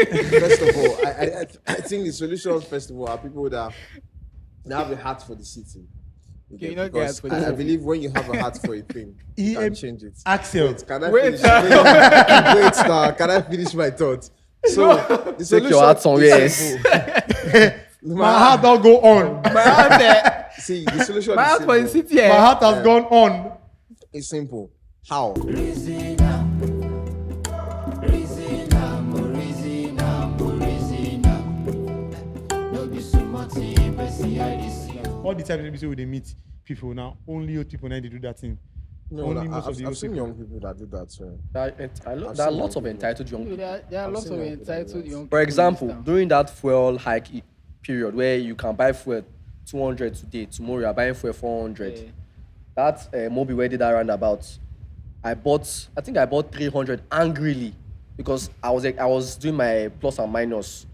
First of all, I think the solution, first of all, are people that have a heart for the city. Okay, you know, Because I believe when you have a heart for a thing, you can change it. Axcel. Wait, can I Wait. finish? Wait, star. Can I finish my thought? So the solution Take your heart somewhere is simple. My heart don't go on. My heart there. See, the solution My is heart for the simple. city. My heart has gone on. It's simple. How? All the time when they meet people now, only old people now they do that thing. No, Only no, most of the I've old seen people. young people that do that. So. There are lots of entitled young people. There are lots of entitled young people. For example, in this town. during that fuel hike period where you can buy fuel 200 today, tomorrow you are buying fuel 400. Yeah. That mobile where did that roundabout? I bought 300 angrily because I was doing my plus and minus,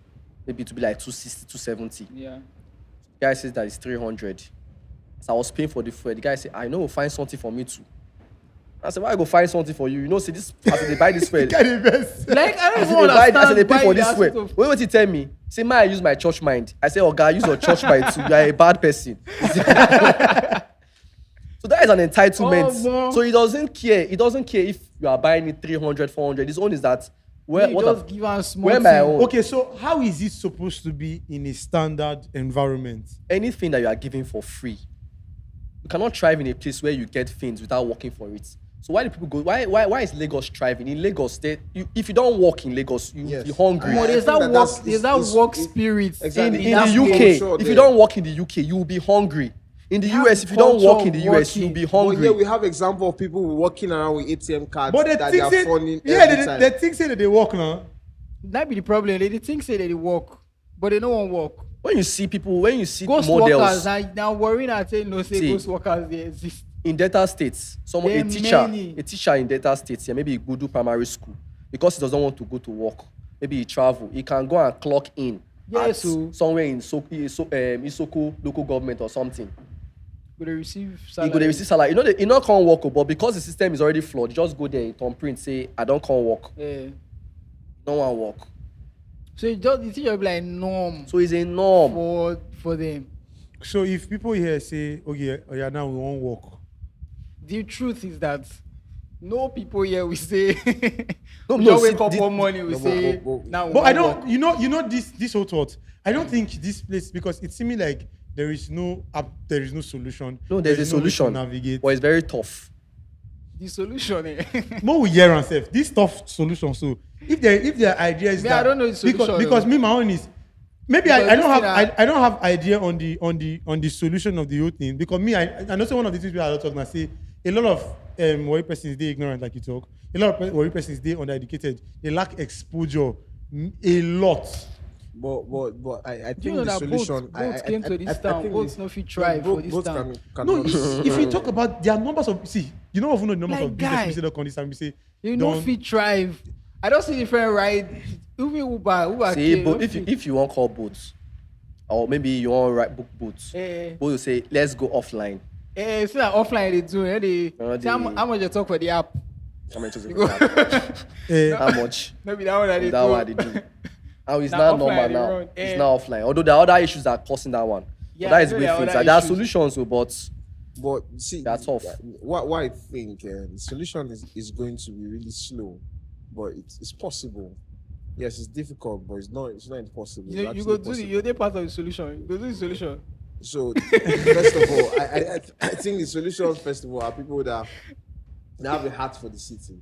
maybe to be like 260, 270. Yeah. The guy says that it's 300. So I was paying for the fuel. The guy said, I know, find something for me too. I said, why I go find something for you? You know, say this, after they buy this fuel. Guy the best. Like, I don't I even said, understand I said, they pay why for you this ask fuel. to- Wait, what he tell me? Say, man, I use my church mind. I say, oh, God, use your church mind too. You are a bad person. So that is an entitlement. Oh, no. So he doesn't care. He doesn't care if you are buying it 300, 400. His own is that, You what just give us small where my thing. own? Okay, so how is it supposed to be in a standard environment? Anything that you are giving for free, you cannot thrive in a place where you get things without working for it. So why do people go? Why is Lagos thriving? In Lagos, if you don't work in Lagos, you'll Yes. be hungry. But I there's think that that work. that's- There's that it's- work it- spirit. Exactly. In that the UK, place. sure if you there. don't work in the UK, you will be hungry. In the have US, if you don't culture work in the of US, you'll be working. But hungry. yeah, we have example of people walking around with ATM cards But they that they think are say, phoning yeah, every time. they think say that they work now. That be the problem. They think say that they work, but they don't want work. When you see people, when you see Ghost models workers. Now worrying and saying no. Say See. ghost workers they exist. in Delta States, There are many. a teacher in Delta States, yeah, maybe he go do primary school because he doesn't want to go to work. Maybe he travel. He can go and clock in Yeah, at so- somewhere in Isoko local government or something. Could they receive He salary? go dey receive salary. You know, he not come work, but because the system is already flawed, you just go there, thumbprint, say, I don't come work. Yeah. No one work. So you think you'll be like norm So it's a norm. for them. So if people here say, okay, oh yeah, now we won't work. The truth is that no people here we say No, we no, just see, wake up the- one morning we No, say but- now we But I won't don't, work. you know this whole thought. I don't think this place, because it seems like there is no solution. No, there's a no way to solution, navigate. but it's very tough. The solution More we hear and self. This tough solution. So if their idea is Me, that I don't know the solution, because though. me my own is maybe Because I don't this have thing I don't have idea on the solution of the whole thing, because me I know say one of the things we are talking about, say a lot of worry persons they ignorant like you talk. A lot of worry persons they undereducated. They lack exposure a lot. But I Do you think know the that solution. boats came to this town? think Boats the- no fit thrive for this boats town. No, cannot- if you talk about their numbers of you know the numbers Like, of business guy, we say that on this and we say You know don't- fit thrive. I don't see different ride. Even Uber See, came, but no if fit. you want call boats, or maybe you want book boats, Eh. both will say, let's go offline. See that offline they do. They No, see how much you talk for the app. How much is it? You go- How much? Maybe that one that they That do. one they do. Now it's Now not offline normal they now. run. It's Eh. now offline. Although there are other issues that are causing that one. Yeah, But that I is know way there are things. other There are issues. solutions, but But see, That's tough. What I think the solution is going to be really slow, but it's possible. Yes, it's difficult, but it's not impossible. You It's go actually do the, possible. you're the part of the solution. You go do the solution. So first of all, I think the solution first of all are people that have a heart for the city.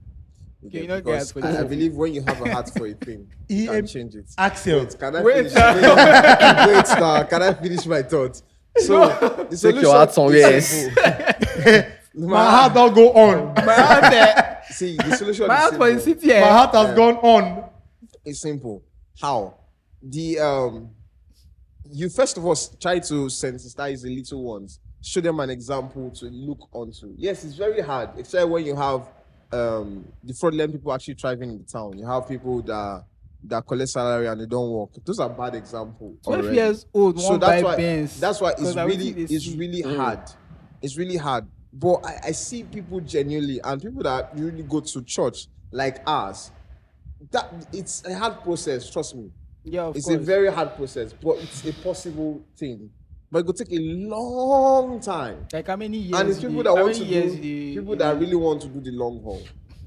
Okay, you know, Because guys, for the I city. believe when you have a heart for a thing, you can change it. Axcel. Wait, can I Wait. finish? Wait, star. Can I finish my thought? So the take your heart somewhere is else. simple. My heart don't go on. My heart there. See, the solution My is heart for the simple. city. My heart has gone on. It's simple. How? You first of all try to sensitize the little ones. Show them an example to look onto. Yes, it's very hard, except when you have the fraudulent people actually thriving in the town. You have people that collect salary and they don't work. Those are bad examples. 12 years old, So one that's buy why Benz. that's why Because I think they it's see. really hard. It's really hard. But I see people genuinely, and people that really go to church like us, that it's a hard process. Trust me, Yeah, of it's course. a very hard process, but it's a possible thing. But it could take a long time, Like how many years? and it's people that how want to many years do, you- people you that know? really want to do the long haul.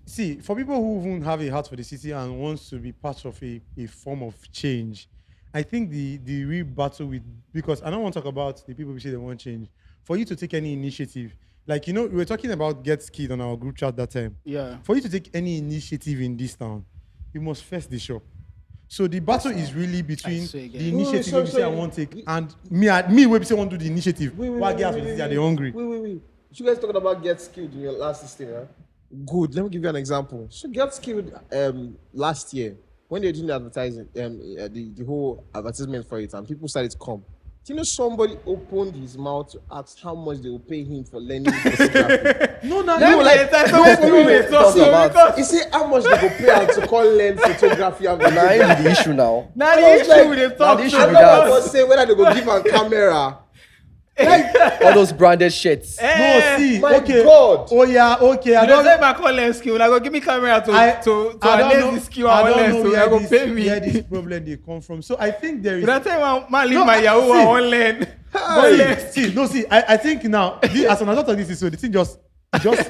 See, for people who even have a heart for the city and wants to be part of a form of change, I think the real battle with, because I don't want to talk about the people who say they want change. For you to take any initiative, like, you know, we were talking about Get Skilled on our group chat that time. Yeah. For you to take any initiative in this town, you must first the shop. So the battle is really between I swear, the guys. initiative Wait, we say I sorry. want to take and me we say I want to do the initiative. Why girls wait, are they hungry? Wait. You guys talking about Get Skilled in your last system, huh? Good. Let me give you an example. So Get Skilled last year, when they were doing the advertising, the whole advertisement for it, and people started to come. Do you know somebody opened his mouth to ask how much they will pay him for learning photography? No, Let no, me like tell you something wait, we talk talk about- because He said how much they will pay out to call learn photography and Now videography. ain't the issue now. now I the was issue like, we dey now talk. the issue I be know that. I was saying whether they go give a camera. All those branded shirts. no, see, My okay. God. Oh yeah, okay. I You don't don't say my call learn skill. I go give me camera to I to I don't enhance know. the skill I I want don't learn. know So where I go this, pay me. where this problem they come from. So I think there is. But I tell you, man, leave No, my Yahoo. I see. want learn. But see, I think now, as an result of this, so the thing just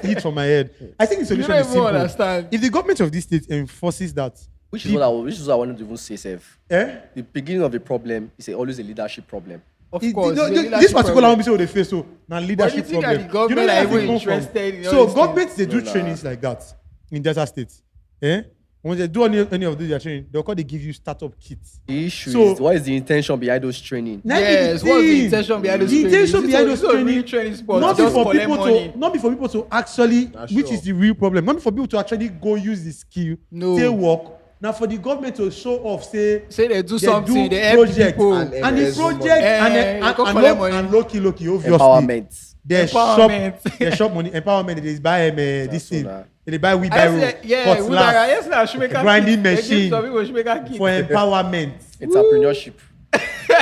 hit from my head. I think the solution don't is even simple. understand. If the government of this state enforces that, Which is what I wanted to even say, Seth. eh? The beginning of the problem is always a leadership problem. Of It- course, no, the this leadership particular problem. one, say what they face, so now leadership think problem. that the government where are that thing even come from? interested in all So these governments they do No, nah. trainings like that in Delta State. Eh? When they do any of those their training, they'll call they give you startup kits. The issue So- is, what is the intention behind those training? Now, Yes, the what's the thing. intention behind those The trainings? intention Is behind it those so- is it a training, real training sport? not Just before collect people money? to, not before people to actually, Nah, which sure. is the real problem. Not before people to actually go use the skill, No. say work. Now for the government to show off, say Say they do something, they help project, people. and the there's no project money. and go collect low- money. and low-key, obviously. Empowerment. They Empowerment. shop, they shop money, empowerment. They buy this That's thing. all right. They buy I wheelbarrow, say, yeah, cutlass yes, shoemaker grinding kit. They machine give some people shoemaker kit. for empowerment. Entrepreneurship.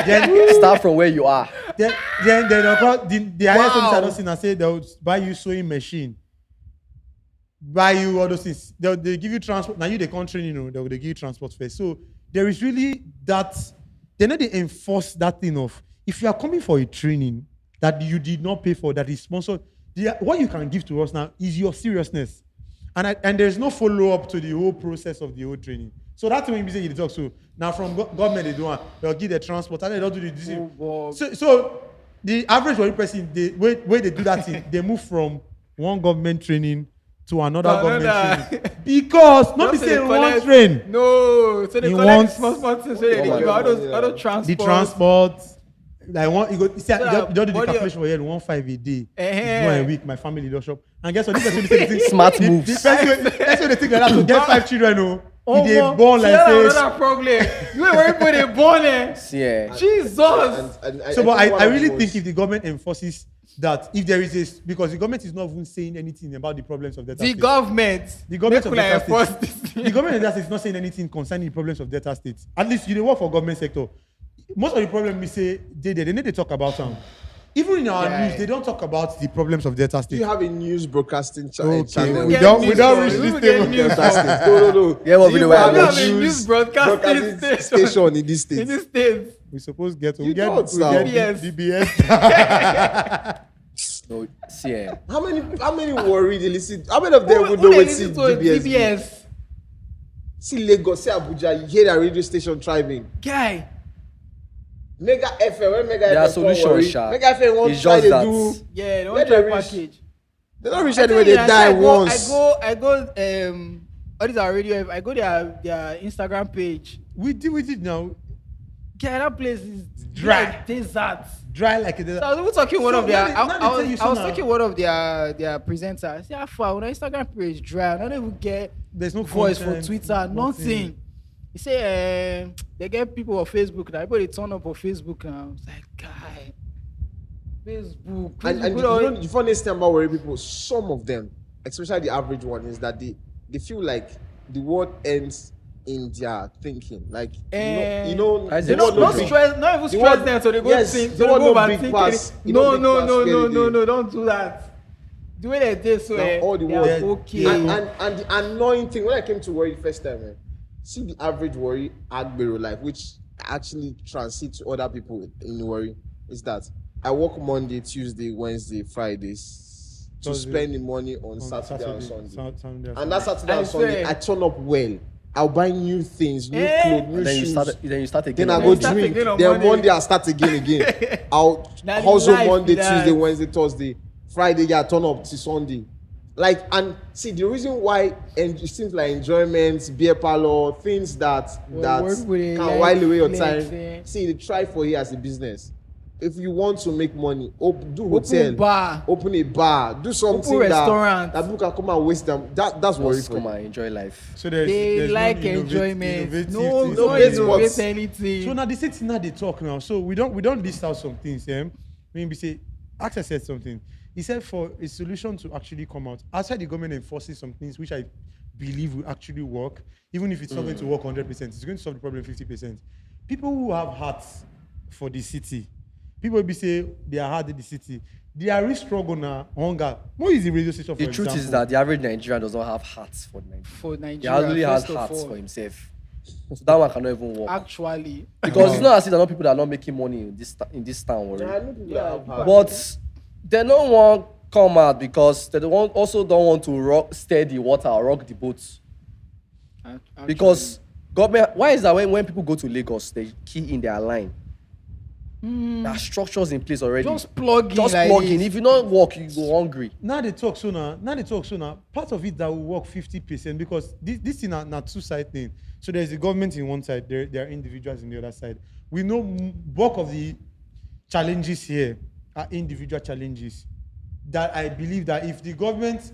then, Start from where you are. then they'll call the highest Wow. officer I don't see and say they'll buy you sewing machine, buy you all those things. They give you transport. Now you they can't train, they give you transport first. So there is really that. They know they enforce that thing of if you are coming for a training that you did not pay for, that is sponsored. What you can give to us now is your seriousness, and there's no follow up to the whole process of the whole training. So that's when you say you talk. So now from government they do one, they'll give the transport and they don't do the. Oh, So the average working person, where they do that thing, they move from one government training to another government training because not be Just say they one collect- train. No, so they He collect wants- small things. So they Oh my give out God. those transport. The transport, like one, you go, you see, you that don't do the body- calculation for here, 1.5 a day, Eh-heh. one a week. My family don't shop, and guess what? This person say the thing. Smart the, moves. That's what they think like that to get 5 children. Oh, He dey man. born See, like that's this. another problem. You ain't worry for the born eh. See, eh, Jesus. So, but think one I of really the think most- if the government enforces that, if there is a, because the government is not even saying anything about the problems of Delta The State. government. The government of Make una Delta enforce State. this thing. The government of Delta State is not saying anything concerning the problems of Delta State. At least you dey work for government sector. Most of the problem we say they need to talk about them. Even in our Yeah. news, they don't talk about the problems of Delta Do State. you have a news broadcasting Okay, channel? we get don't news reach from- this we table. get news Delta State. No. Yeah, what Do video you where have I a watch? News broadcasting station in this state? in this state. We suppose get You don't, we sir. get DBS. DBS. no, see, eh, How many worry they listen? How many of them would Who know they what listen to DBS? DBS? See Lagos, see Abuja, you hear that radio station thriving. Guy. Mega FM, when Mega there are FM come solutions, worry. sha. Mega FM won't It's try just to that. do. Yeah, they Let don't try them reach- package. They don't reach I anywhere. tell They you, die I go, once. I go, all these are radio. I go their Instagram page. we did now. Yeah, that place is Dry. like desert. Dry like a So I was even talking one So of their. now they tell you so I was now. talking one of their presenters. I said, how far? When Instagram page dry, I don't even get There's no voice for content, Twitter, nothing. He say they get people on Facebook now. Everybody turn up on Facebook now. I was like, guy, Facebook. And Facebook you know the funniest thing about worry people, some of them, especially the average one, is that they feel like the world ends in their thinking. Like Eh, That's the it. They world don't not not big. stress, not even The stress one- them, so they go yes, think, the so they one go not big overthink pass, it. you No, know, big no, pass no, clearly no, dey. no, don't do that. The way they did so, Now all the they world. are okay. And the annoying thing when I came to worry the first time, see the average Warri Agbero life, which actually transits to other people in Warri, is that I work Monday, Tuesday, Wednesday, Fridays to Thursday. spend the money on Saturday and Sunday. Sunday And that Saturday I and Sunday, swear. I turn up well. I'll buy new things, new clothes, new And then shoes. you start again. Then I Then go you start drink. again on Then Monday. Monday I start again. I'll That is hustle life, Monday, that. Tuesday, Wednesday, Thursday, Friday. Yeah, turn up to Sunday. Like, and see the reason why, and it seems like enjoyment, beer parlor, things that Well, work with it, can like while away your flex, time. eh. See, they try for it as a business. If you want to make money, do Open hotel, bar. open a bar, do something restaurant. that people can come and waste them. That's Warri Just for come you. and enjoy life. So They there's like no enjoyment. innovative No, things. no Innovate innovate what? anything. So now the city now they talk now. So we don't list out some things. Maybe say Axcel said something. He said for a solution to actually come out, outside the government enforcing some things which I believe will actually work, even if it's not going to work 100%, it's going to solve the problem 50%. People who have hearts for the city, people will be say they are hard in the city. They are really struggle now, hunger. What is the radio station for The truth is example? that the average Nigerian does not have hearts for Nigeria. For He Nigeria, hardly has first of hearts all, for himself. So that one cannot even work. actually, Because it's not as if there are not people that are not making money in this town. Warri. I know people that have heart. But they don't want come out because they also don't want to steer the water or rock the boats. Because government, why is that when people go to Lagos, they key in their line? There are structures in place already. just plug in. Just like plug this. in. If you don't work, you go hungry. Now they talk so now. Part of it that will work 50% because this is not two-side thing. So there's the government in one side, there are individuals in the other side. We know bulk of the challenges here are individual challenges. That I believe that if the government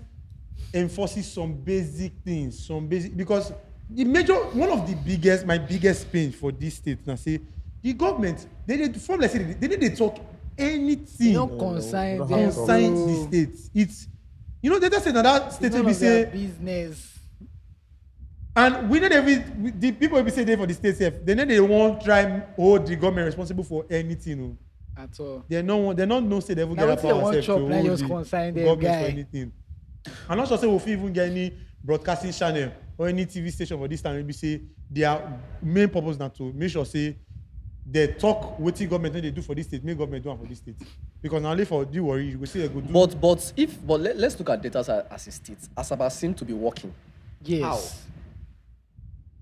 enforces some basic things, because my biggest pain for this state now say the government they talk anything. You don't consign no, them. Consign bro. the state. It's they just say that state It's will none be of their say, business. and we know the people will be say there for the state self. They know they won't try and hold the government responsible for anything. At all. They don't know say they will Now get a wetin they power want self to chop, hold na just the consign them, government guy. for anything. I'm not sure say we'll even get any broadcasting channel or any TV station for this time. Maybe say their main purpose na to make sure say they talk wetin government wey dey do for this state, make government do am for this state. Because na only for the Warri you go say they go do. Let's look at data as a state. Asaba seem to be working. Yes.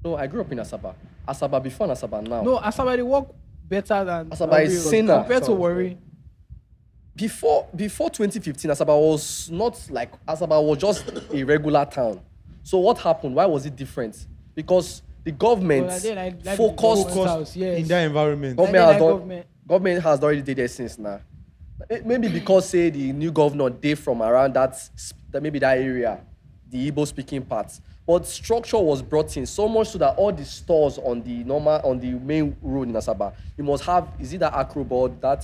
No, I grew up in Asaba. Asaba before and Asaba now. No, Asaba they work better than Asaba is Warri, sinner. compared to Warri. Before 2015, Asaba was not like Asaba was just a regular town. So what happened? Why was it different? Because the government Well, like the focused. government house, yes. in that environment. Government Like has done, government. government has already did their since now. Maybe because say the new governor they from around that area, the Igbo speaking parts. But structure was brought in so much so that all the stores on the main road in Asaba, you must have, is it that acrobat, that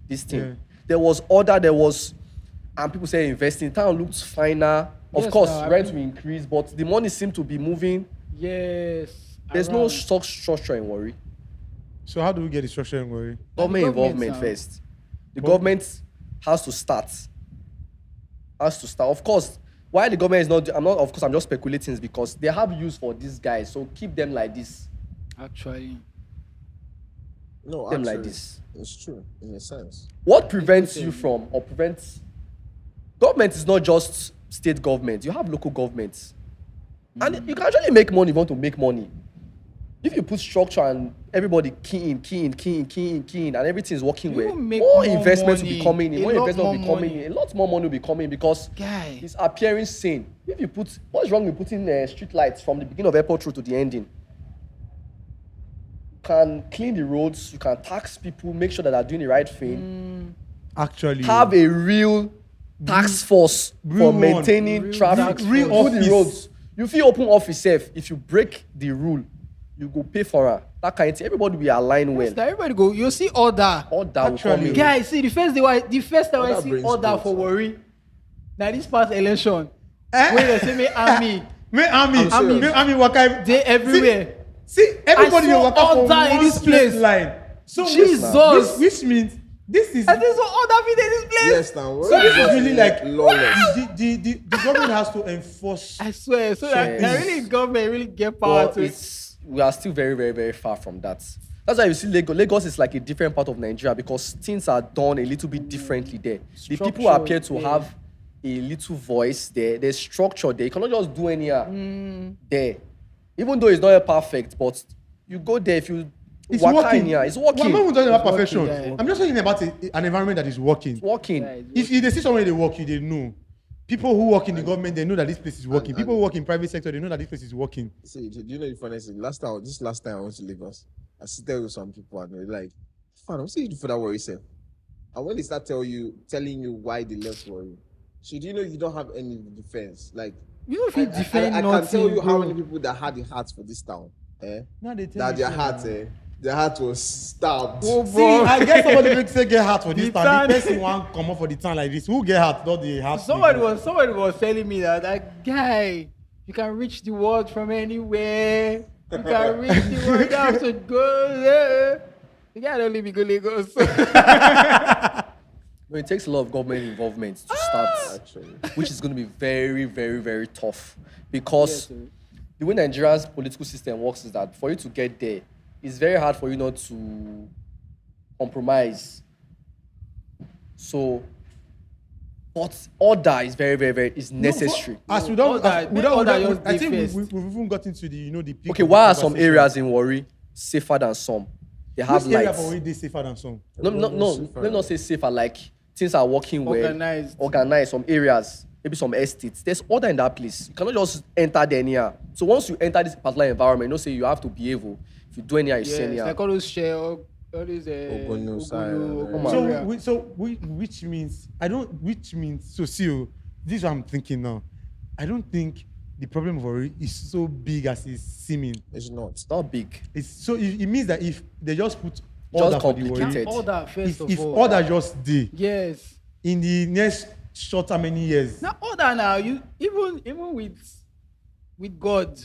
this thing. Yeah. There was order, and people say investing. Town looks finer. Of Yes, course, now, I rent mean- will increase, but the money seemed to be moving. Yes. There's no around. stock structure in Warri. So how do we get the structure in Warri? Government government involvement now. first. The But- government has to start. Of course, why the government is not, I'm just speculating, is because they have use for these guys. So keep them like this. Actually. No, Them like actually, this. it's true in a sense. What prevents you from, or prevents, government is not just state government. You have local governments. And you can actually make money if you want to make money. If you put structure and everybody key in, and everything is working You well, will make more more investments will money. be coming in. A More lot investment will be more coming money. in. A lot more money will be coming because Guy. it's appearing sane. If you put, what's wrong with putting street lights from the beginning of airport through to the ending? You can clean the roads. You can tax people. Make sure that they're doing the right thing. Actually, Have a real tax force real for one. maintaining Real traffic. tax Real Put the office. roads. You feel open office safe. If you break the rule, you go pay for her. That kind of thing. Everybody will align well. Yes, now everybody go. You see order. All that will come Actually, in. Guys, see the first time I Order see brings order growth, for man. Warri. Now this past election, Eh? when they say me army, me army waka. they everywhere. See everybody I dey saw waka for order in one this straight place. line. So Jesus. which means This is And there's no other video in this place. Yes, now. so this is really like lawless. the government has to enforce. I swear. So that really government really get power But to it. we are still very, very, very far from that. That's why you see Lagos. Lagos is like a different part of Nigeria because things are done a little bit differently there. The people Structure, appear to yeah. have a little voice there. There's structure there. You cannot just do any there. Even though it's not perfect, but you go there if you It's waka working. in here, it's working. I'm not even talking about It's perfection. working, yeah. I'm just talking about an environment that is working. It's working. Yeah, it's If they see somewhere they work, they know. People who work in the government, they know that this place is working. People who work in private sector, they know that this place is working. See, do you know the funny thing? Last time I went to Lagos, I sit there with some people and they're like, "Fine, I'm saying you do for that Warri self." And when they start telling you why they left Warri, so do you know you don't have any defense? Like, You know if you defend I can nothing, tell you how bro. many people that had the heart for this town, Now they tell that you their so. heart, their heart was stabbed. Oh, See, bro. I guess somebody will say get heart for this The town. town- The person want come up for the town like this. Who get heart? Not the heart. Somebody was telling me that guy, you can reach the world from anywhere. You can reach the world. You have to go there. The guy don't leave me go Lagos. But it takes a lot of government involvement to start, Actually, which is going to be very, very, very tough because Yes, sir. the way Nigeria's political system works is that for you to get there, it's very hard for you not to compromise. So, but order is very, very, very is necessary. As we don't, Order- just I dey think first. we've even got into the peak Okay, of why the are some conversation. areas in Warri safer than some? They have Which area lights. for Warri dey safer than some? No, let me not say safer. Like things are working well, Organized. organized. Some areas, maybe some estates. There's order in that place. You cannot just enter there anyhow. So once you enter this particular environment, you know, say you have to behave. If you do anyhow, you say Yes, anyhow. like all those share, all these Ogbono side, Ogbono So, area. which means so see you. This is what I'm thinking now. I don't think the problem of Warri is so big as it's seeming. it's not. It's not big. It's so it means that if they just put order for the Warri, complicated. Order first if of all. order just dey Yes. in the next short how many years? Now order now. You even with God,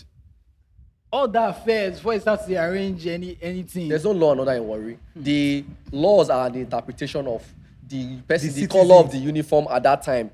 order first before you start to arrange anything. There's no law and order in Warri. The laws are the interpretation of the person, the citizen. color of the uniform at that time,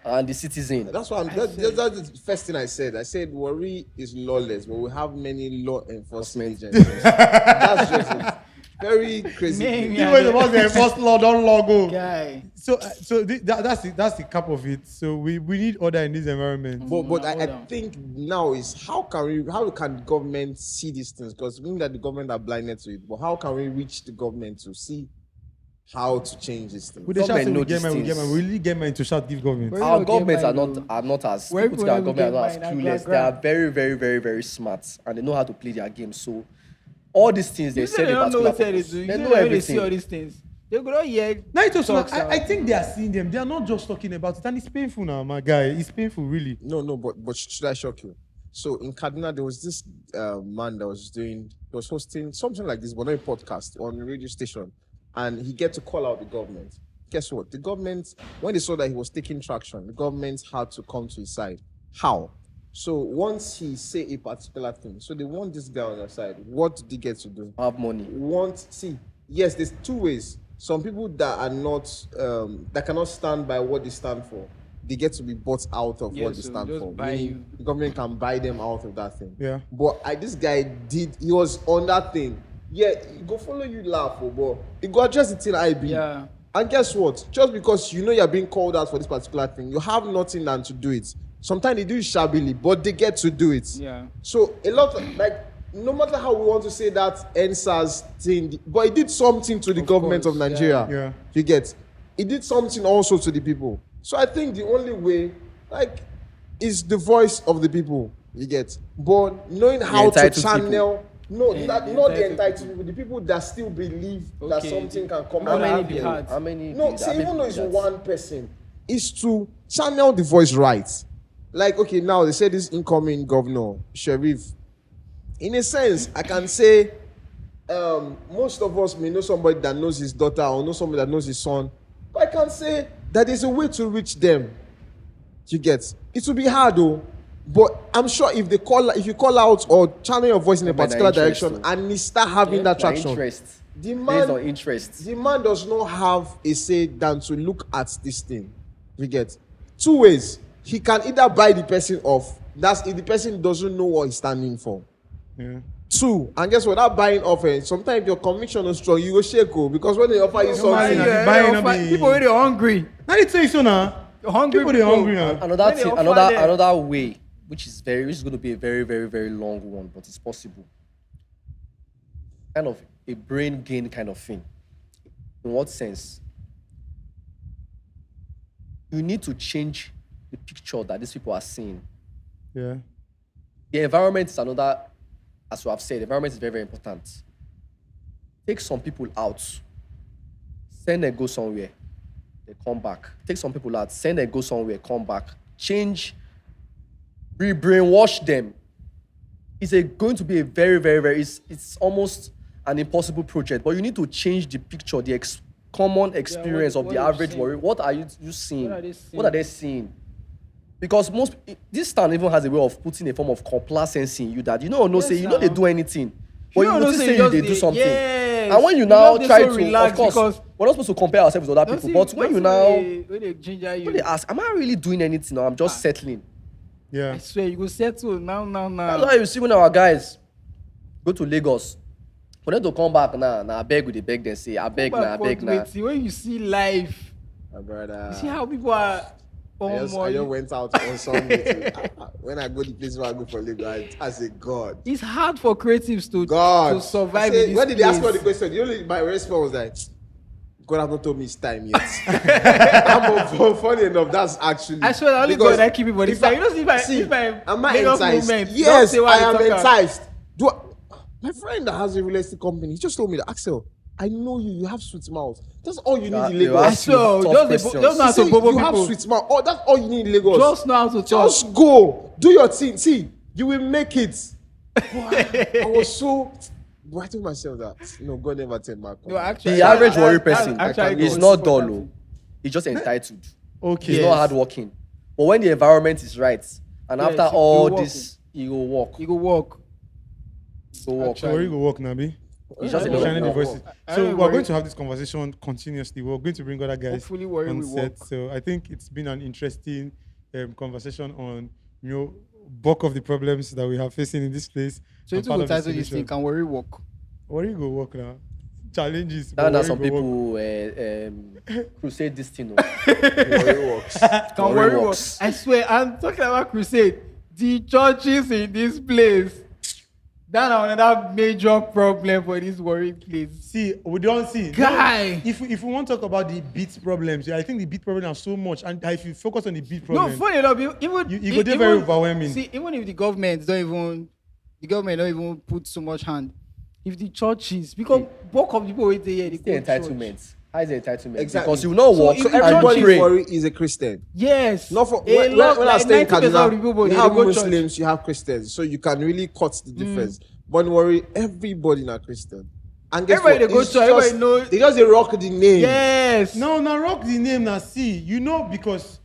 and the citizen. That's why that's the first thing I said. I said Warri is lawless, but we have many law enforcement agencies. That's just it. Very crazy. Man, thing. yeah. Even the ones that enforce law don't law go. Guy. So that's the cap of it. So we need order in this environment. But I Hold on. think now is how can government see these things? Because we know that the government are blinded to it. But how can we reach the government to see how to change this thing? We dey shout say Government we know get these man, we get things. man. We really get man to shout give government. Where- Our don't get governments are mine, not as Where people think our people government are not don't as get mine, I clueless. gra- They are very, very, very, very smart, and they know how to play their game. So all these things they You say say they in don't know particular what they purpose. do. You They say know when they see all everything. these things. They go don't hear. Now it was talks I out. think they are seeing them. They are not just talking about it, and it's painful now, my guy. It's painful, really. No, but should I shock you? So in Kaduna, there was this man that was hosting something like this, but not a podcast on a radio station, and he get to call out the government. Guess what? The government, when they saw that he was taking traction, the government had to come to his side. How? So once he say a particular thing, so they want this guy on their side. What did they get to do? Have money. Yes, there's two ways. Some people that are not that cannot stand by what they stand for, they get to be bought out of Yes, what they so stand just for. buy Meaning you. the government can buy them out of that thing. Yeah. But this guy he was on that thing. Yeah, he go follow you laugh, but he go address it till IB. Yeah. And guess what? Just because you know you're being called out for this particular thing, you have nothing than to do it. Sometimes they do it shabbily, but they get to do it. Yeah. So a lot of no matter how we want to say that NSAS thing, but it did something to the government course, of Nigeria. yeah. You get? It did something also to the people. So I think the only way, is the voice of the people. You get? But knowing how to entitled channel. No, Yeah, not the the entitled entitled people. The people that still believe that Okay, something can come how out many of be them. hard? How many? No, did- see, how many even though did it's that? one person, is to channel the voice right. Like, okay, now they say this incoming governor, Sheriff. In a sense, I can say most of us may know somebody that knows his daughter or know somebody that knows his son. But I can say that there's a way to reach them. You get? It will be hard though. But I'm sure if you call out or channel your voice in a But particular they're direction interested. and you start having that Their traction, interest. The based on man, interest. the man does not have a say than to look at this thing. You get 2 ways. He can either buy the person off. That's if the person doesn't know what he's standing for. Yeah. 2, and guess what? That buying off, sometimes your conviction is strong. You go shake, because when they offer you something, People really hungry. Now they say so now. Hungry People they hungry now. Another When they thing, offer them- another way, which is going to be a very, very, very long one, but it's possible. Kind of a brain gain kind of thing. In what sense? You need to change the picture that these people are seeing. Yeah. The environment is another, as we have said, the environment is very, very important. Take some people out, send them go somewhere, they come back. Take some people out, send them go somewhere, come back. Change, brainwash them. It's going to be a very, very, very, it's almost an impossible project, but you need to change the picture, the common experience of what the are you average seeing? warrior. What are you seeing? What are they seeing? What are they seeing? Because this town even has a way of putting a form of complacency in you that you know Yes, say you know they do anything, but You you know notice say say you you just they do dey- something. yes. And when you You now just dey try so to, of relaxed course, because- we're not supposed to compare ourselves with other people, but when you now when they ginger you, when they ask, am I really doing anything or I'm just settling? Yeah. I swear you go settle now. That's why you see when our guys go to Lagos, for them to come back now, I beg with the beg them say, I beg now, I beg now. When you see life, my brother. you see how people are. I just went out on Sunday. When I go to the place where I go for Lagos, I say, God. It's hard for creatives to God. to survive I say, in this when did they ask me place. the question? The only my response was like, God has not told me it's time yet. I'm funny enough. That's actually. I swear, the only because God that keep people. if It's like, you know, if I am I Lagos enticed? movement, don't Yes, say what I am they talk about. enticed. My friend that has a real estate company, he just told me that Axcel, I know you. You have sweet mouth. That's all you need in They Lagos. ask you So, tough just questions. know how He to say, bobo you have people. sweet mouth. Oh, that's all you need in Lagos. Just know how to talk. Just go. Do your thing. See, you will make it. I was so. But I told myself that God never turned back. No, actually, The average warrior that's person actually is good. not dull, oh. He's just entitled. Okay. He's Yes. not hardworking. But when the environment is right, and Yes, after he all will this, he will walk. You go walk. He will walk. So where you go work, Nabi? He's just a Yeah. Shining the little voices. I So don't we're worry. going to have this conversation continuously. We're going to bring other guys Hopefully Warri on will set. work. So I think it's been an interesting conversation on bulk of the problems that we are facing in this place. So you and part go of the title this thing, solution. can worry walk. Where you go work now? Challenges. Now, but where some you go work? people crusade this thing. Oh. Warri works. Can Warri worry walk. works. I swear, I'm talking about crusade. The churches in this place. That's another major problem for this worry place. See, we don't see. Guy. If we want to talk about the beat problems, I think the beat problem are so much. And if you focus on the beat No, problem, funny enough, even You go there very overwhelming. See, even if the government don't even put so much hand, if the churches, because bulk of people wait here, they The go church. entitlement. How is the entitlement? Exactly. Because you will not So walk if So the and everybody pray. in Warri is a Christian. Yes. Not for A when lot, I like stay in 90% of the Kaduna, people, you they have go church. Muslims, you have Christians, so you can really cut the difference. But in Warri, everybody not Christian. And guess Everybody what? they go It's church, everybody just- know- They just they rock the name. Yes. No, rock the name now. See, because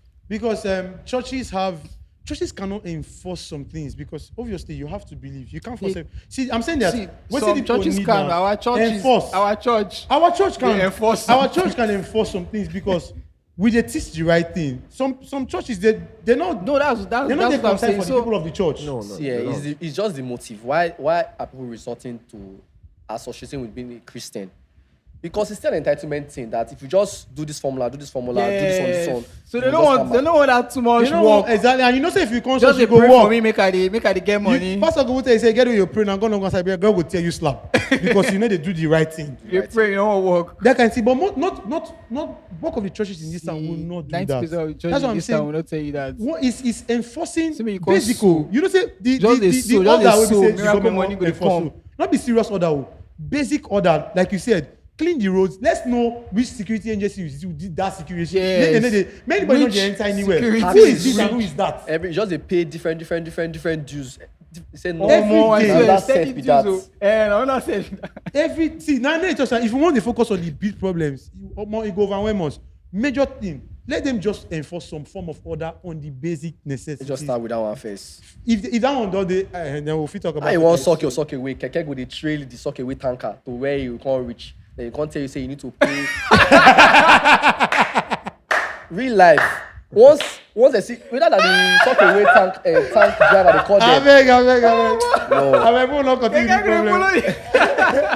churches cannot enforce some things because obviously you have to believe. You can't force See- them. See, I'm saying that See, what some the people churches need can. now, Our churches. enforce. Our church. Our church can They enforce Our some church can enforce some things because we they teach the right thing. Some churches they're not. No, that's they're not there what I'm concerned saying. for the So people of the church. No. Yeah, they're not. it's just the motive. Why are people resorting to associating with being a Christian? Because it's still an entitlement thing that if you just do this formula, do this one, do this one, So you they will don't just come want back. that too much You know work. exactly, and you know say if you come Just church, you they go pray for work. me, make I dey get money. Pastor go tell you say get where you pray now. God will tell you slap because you know they do the right thing. You pray, you don't work. That can see, but not bulk of the churches in this town will not do 90% that. of the churches That's what in I'm this town will saying. not tell you that. What is enforcing See me, you call basic? sue. You know, say the Just dey the sue, order just dey wey be sue, say the miracle government money go dey enforce come. so. Not be serious order, oh. Basic order, like you said. Clean the roads. Let's know which security agency did that security. Yes. Make anybody know Which they enter anywhere. security Who is this is and who is that? Just they pay different dues. They say no. Every I day. swear, Another steady set be dues, that. oh. And I'm not saying Now it's just like, if you want to focus on the big problems, you go overwhelm us. Major thing, let them just enforce some form of order on the basic necessities. Just start with that one first. If that one does, then we'll fit talk about. I want sock away. Keke go dey trail the sock away tanker to where you can't reach. Then you can't tell you say you need to pay. Real life. Once they see whether that the sock away tank driver they call them. I beg. No. I beg, we'll not continue the problem.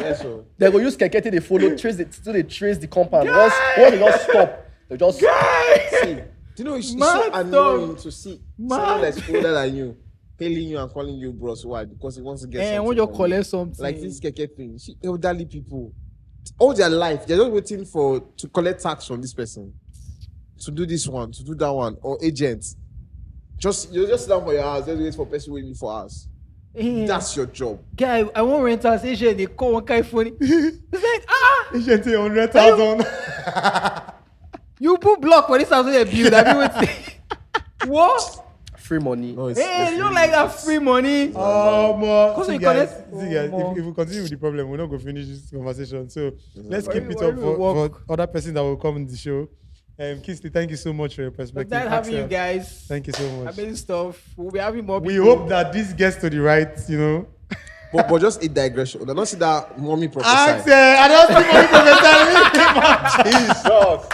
Yes, so. They go use keke till they follow, trace the compound. Once they just stop, they just See, do you know it's so annoying to see someone that's older than you hailing you and calling you bros? Why? Because he wants to get something. And when you from collect something, like this keke thing, elderly people, all their life they're just waiting to collect tax from this person, to do this one, to do that one, or agents. You just sit down for your house, just wait for person waiting for us. That's your job. Guy, I want rent house. Agent, they call one guy funny. It's like Agent 100,000. you put block for this house with a build. I mean, what's what? free money. No, Hey, you don't like that free money? Because you guys, collect- if we continue with the problem, we're not going to finish this conversation. So let's keep it Why up we for walk? other persons that will come in the show. Kingsley, thank you so much for your perspective. But that having you Axel, guys. thank you so much. Amazing stuff. We'll be having more We people. hope that this gets to the right, but just a digression. I don't see that mommy prophesy. Axel, I don't see mommy prophesying. Jesus.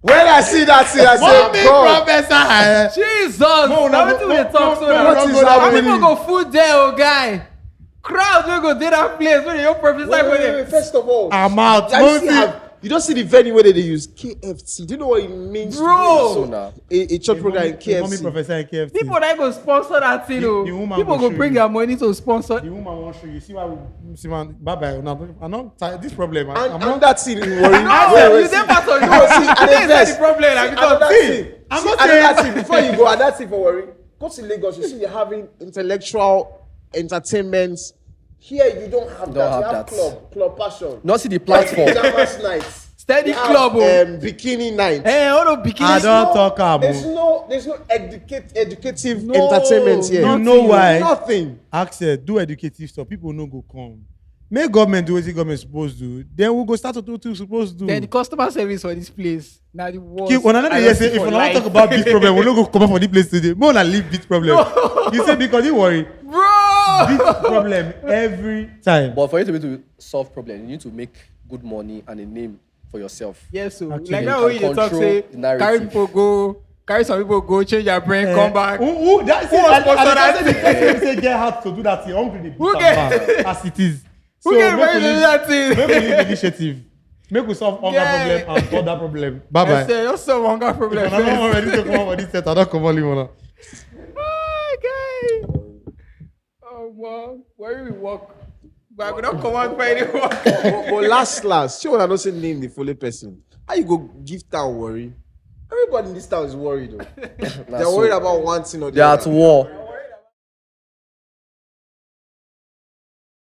When I see that thing, I say, Mommy God. prophesy. Jesus! No, Now wetin we dey talk so no, now? what is How happening? people go full there, oh guy? Crowds wey go dey that place wey dey go prophesy for Wait, them. first of all, I'm out. you don't see the venue where they use KFC. Do you know what it means? Bro. to do So a- now. a church program in Mommy KFC. prophesying KFC. People that go sponsor that thing, The oh. woman People go go show bring you. their money to sponsor. The woman won't show you. See why we see man. Bye bye. I'm not tired. This problem. I'm And not. that thing in Warri. No, you dey part of No, see, you. and Today is not invest. the problem. Like, Another because thing. I'm See, not another saying- thing. Before you go, another thing for Warri. Go to Lagos. You see, you're having intellectual entertainment. Here, you don't have Don't that. have You have that. club passion. Not see the platform. Pajamas nights. steady You have, club, oh. bikini night. Hey, all the bikini. I don't talk about. There's no educative No, entertainment here. You know why? Nothing. Axel, do educative stuff. People no go come. Make government do what the government supposed to do. Then we go start to do what we supposed to do. Then the customer service for this place. Now the worst. Keep, when another I year don't say, see if for we don't life. talk about this problem, we no go come up for this place today. More than leave this problem. No. You say because you worry. Bro! This problem every time. But for you to be able to solve problem, you need to make good money and a name for yourself. Yes, so Actually, like you that can way you dey talk control say the narrative. carry some people go change their brain, come back. That's Who it. was And sponsor the that? person say get hard to do that. You're hungry. Who get- as it is. Who So get make ready we to do leave- that thing? Make we leave initiative. Make we solve hunger Yeah. problem and other problem. Bye I bye. say you're so hunger problem. If I'm not ready to come up for this set, I don't come on Limona. Okay. Oh man, where we walk? But we don't come out for any walk. but last, see what I don't say name the fully person. How you go give town worry? Everybody in this town is worried though. They're so. worried about one thing or the They are at other. war.